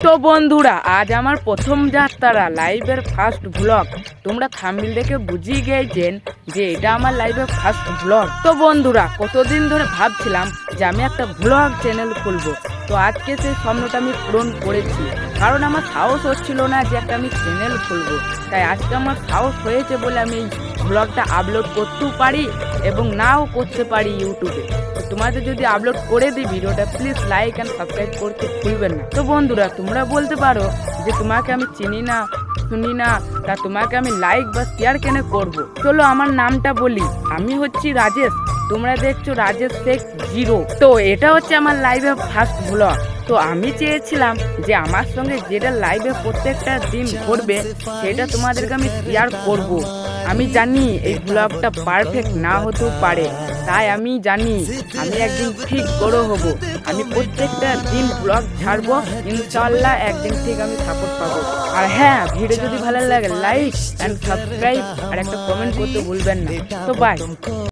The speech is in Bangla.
তো বন্ধুরা আজ আমার প্রথম যাত্রা লাইভের ফার্স্ট ব্লগ। তোমরা থাম্বনেল দেখে বুঝিয়ে গিয়েছেন যে এটা আমার লাইভের ফার্স্ট ব্লগ। তো বন্ধুরা কতদিন ধরে ভাবছিলাম যে আমি একটা ব্লগ চ্যানেল খুলবো, তো আজকে সেই স্বপ্নটা আমি পূরণ করেছি। কারণ আমার সাহস হচ্ছিল না যে একটা আমি চ্যানেল খুলবো, তাই আজকে আমার সাহস হয়েছে বলে আমি এই ব্লগটা আপলোড করতেও পারি এবং নাও করতে পারি ইউটিউবে। তো তোমাদের যদি আপলোড করে দিই ভিডিওটা, প্লিজ লাইক অ্যান্ড সাবস্ক্রাইব করতে ভুলবেন না। তো বন্ধুরা তোমরা বলতে পারো যে তোমাকে আমি চিনি না শুনি না, তা তোমাকে আমি লাইক বা শেয়ার কেন করবো। চলো আমার নামটা বলি, আমি হচ্ছি রাজেশ, তোমরা দেখছো রাজেশ শেখ 0। তো এটা হচ্ছে আমার লাইভে ফার্স্ট ব্লগ। তো আমি চেয়েছিলাম যে আমার সঙ্গে যেটা লাইভে প্রত্যেকটা দিন ঘটবে সেটা তোমাদেরকে আমি শেয়ার করব। আমি জানি এই ব্লগটা পারফেক্ট না হতেও পারে, তাই আমি জানি আমি একদিন ঠিক বড় হব। আমি প্রত্যেকটা দিন ব্লগ ছাড়বো, ইনশাআল্লাহ একদিন ঠিক আমি সাপোর্ট পাবো। আর হ্যাঁ, ভিডিও যদি ভালো লাগে লাইক অ্যান্ড সাবস্ক্রাইব আর একটা কমেন্ট করতে ভুলবেন না। তো বাই।